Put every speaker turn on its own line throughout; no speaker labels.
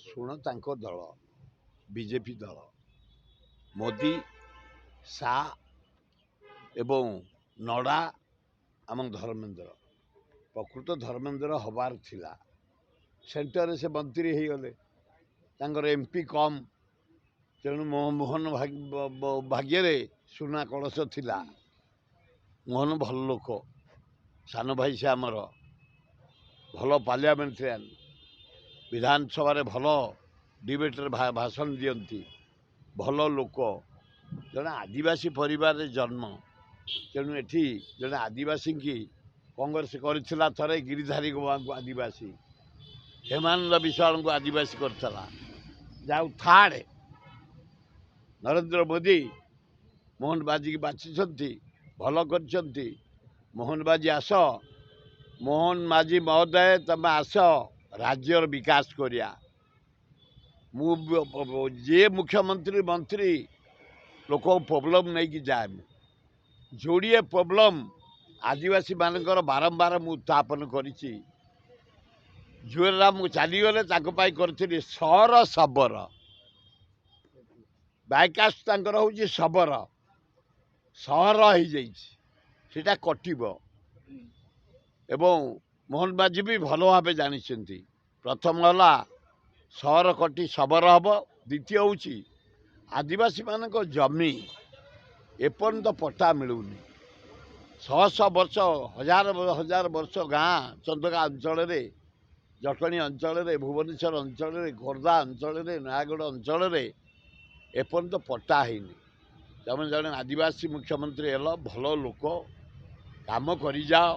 ଶୁଣ ତାଙ୍କ ଦଳ ବିଜେପି ଦଳ ମୋଦି ଶା ଏବଂ ନଡା ଆମ ଧର୍ମେନ୍ଦ୍ର ପ୍ରକୃତ ଧର୍ମେନ୍ଦ୍ର ହବାର ଥିଲା ସେଣ୍ଟରରେ ସେ ମନ୍ତ୍ରୀ ହେଇଗଲେ ତାଙ୍କର ଏମ୍ପି କମ୍ ତେଣୁ ମୋହନ ଭାଗ୍ୟରେ ସୁନା କଳସ ଥିଲା। ମୋହନ ଭଲ ଲୋକ ସାନ ଭାଇ ସେ ଆମର ଭଲ ପାର୍ଲିଆମେଣ୍ଟାରିଆନ୍ ବିଧାନସଭାରେ ଭଲ ଡିବେଟ୍ରେ ଭାଷଣ ଦିଅନ୍ତି ଭଲ ଲୋକ ଜଣେ ଆଦିବାସୀ ପରିବାରରେ ଜନ୍ମ ତେଣୁ ଏଠି ଜଣେ ଆଦିବାସୀକି କଂଗ୍ରେସ କରିଥିଲା ଥରେ ଗିରିଧାରୀ ଗୋବାଙ୍କୁ ଆଦିବାସୀ ହେମାନନ୍ଦ ବିଶ୍ୱାଳଙ୍କୁ ଆଦିବାସୀ କରିଥିଲା ଯାଉ ଥାର୍ଡ ନରେନ୍ଦ୍ର ମୋଦି ମୋହନ ବାଜିକି ବାଛିଛନ୍ତି ଭଲ କରିଛନ୍ତି। ମୋହନ ବାଜି ଆସ ମୋହନ ମାଝୀ ମହୋଦୟ ତମେ ଆସ ରାଜ୍ୟର ବିକାଶ କରିବା ମୁଁ ଯିଏ ମୁଖ୍ୟମନ୍ତ୍ରୀ ମନ୍ତ୍ରୀ ଲୋକ ପ୍ରୋବ୍ଲେମ୍ ନେଇକି ଯାଏନି ଯୋଡ଼ିଏ ପ୍ରୋବ୍ଲେମ୍ ଆଦିବାସୀ ମାନଙ୍କର ବାରମ୍ବାର ମୁଁ ଉତ୍ଥାପନ କରିଛି। ଜୁଏଲରାମ ଚାଲିଗଲେ ତାଙ୍କ ପାଇଁ କରିଥିଲି ସହର ଶବର ବାଇକାଷ୍ଟ ତାଙ୍କର ହେଉଛି ଶବର ସହର ହେଇଯାଇଛି ସେଟା କଟିବ ଏବଂ ମୋହନ ବାଜି ବି ଭଲ ଭାବେ ଜାଣିଛନ୍ତି। ପ୍ରଥମ ହେଲା ସହର କଟି ଶବର ହେବ ଦ୍ୱିତୀୟ ହେଉଛି ଆଦିବାସୀମାନଙ୍କ ଜମି ଏପର୍ଯ୍ୟନ୍ତ ପଟ୍ଟା ମିଳୁନି ଶହ ଶହ ବର୍ଷ ହଜାର ହଜାର ବର୍ଷ ଗାଁ ଚନ୍ଦକା ଅଞ୍ଚଳରେ ଜଟଣୀ ଅଞ୍ଚଳରେ ଭୁବନେଶ୍ୱର ଅଞ୍ଚଳରେ ଖୋର୍ଦ୍ଧା ଅଞ୍ଚଳରେ ନୟାଗଡ଼ ଅଞ୍ଚଳରେ ଏପର୍ଯ୍ୟନ୍ତ ପଟ୍ଟା ହେଇନି। ତମେ ଜଣେ ଆଦିବାସୀ ମୁଖ୍ୟମନ୍ତ୍ରୀ ହେଲ ଭଲ ଲୋକ କାମ କରିଯାଅ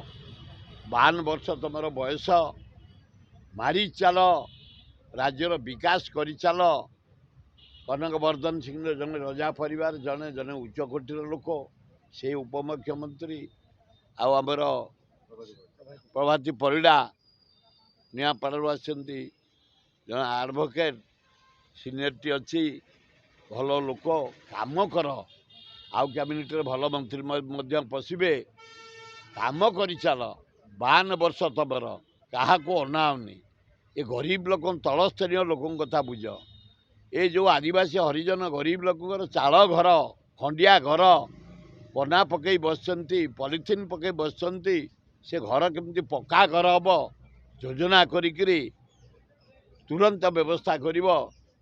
52 ବର୍ଷ ତମର ବୟସ ମାରି ଚାଲ ରାଜ୍ୟର ବିକାଶ କରିଚାଲ। କନକବର୍ଦ୍ଧନ ସିଂହ ଜଣେ ରଜା ପରିବାର ଜଣେ ଜଣେ ଉଚ୍ଚ କୋଟିର ଲୋକ ସେ ଉପମୁଖ୍ୟମନ୍ତ୍ରୀ ଆଉ ଆମର ପ୍ରଭାତୀ ପରିଡ଼ା ନିଆଁପାଡ଼ରୁ ଆସିଛନ୍ତି ଜଣେ ଆଡ଼ଭୋକେଟ୍ ସିନିୟରିଟି ଅଛି ଭଲ ଲୋକ କାମ କର ଆଉ କ୍ୟାବିନେଟ୍ରେ ଭଲ ମନ୍ତ୍ରୀ ମଧ୍ୟ ପଶିବେ କାମ କରିଚାଲ 52 ବର୍ଷ ତମର କାହାକୁ ଅନାଅନି ଏ ଗରିବ ଲୋକ ତଳସ୍ତରୀୟ ଲୋକଙ୍କ କଥା ବୁଝ ଏ ଯେଉଁ ଆଦିବାସୀ ହରିଜନ ଗରିବ ଲୋକଙ୍କର ଚାଳ ଘର ଖଣ୍ଡିଆ ଘର କନା ପକେଇ ବସିଛନ୍ତି ପଲିଥିନ୍ ପକେଇ ବସିଛନ୍ତି ସେ ଘର କେମିତି ପକ୍କା ଘର ହେବ ଯୋଜନା କରିକିରି ତୁରନ୍ତ ବ୍ୟବସ୍ଥା କରିବ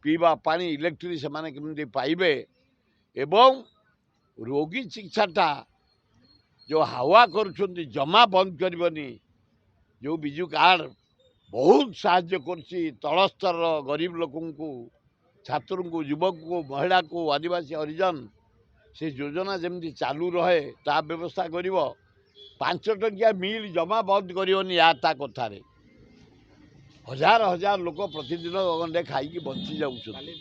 ପିଇବା ପାଣି ଇଲେକ୍ଟ୍ରି ସେମାନେ କେମିତି ପାଇବେ ଏବଂ ରୋଗୀ ଚିକିତ୍ସାଟା ଯେଉଁ ହାୱା କରୁଛନ୍ତି ଜମା ବନ୍ଦ କରିବନି। ଯେଉଁ ବିଜୁ କାର୍ଡ଼ ବହୁତ ସାହାଯ୍ୟ କରୁଛି ତଳସ୍ତରର ଗରିବ ଲୋକଙ୍କୁ ଛାତ୍ରଙ୍କୁ ଯୁବକଙ୍କୁ ମହିଳାକୁ ଆଦିବାସୀ ହରିଜନ ସେ ଯୋଜନା ଯେମିତି ଚାଲୁ ରହେ ତା ବ୍ୟବସ୍ଥା କରିବ। 5 ଟଙ୍କିଆ ମିଲ୍ ଜମା ବନ୍ଦ କରିବନି ତା କଥାରେ ହଜାର ହଜାର ଲୋକ ପ୍ରତିଦିନ ଗଣ୍ଡେ ଖାଇକି ବଞ୍ଚି ଯାଉଛନ୍ତି।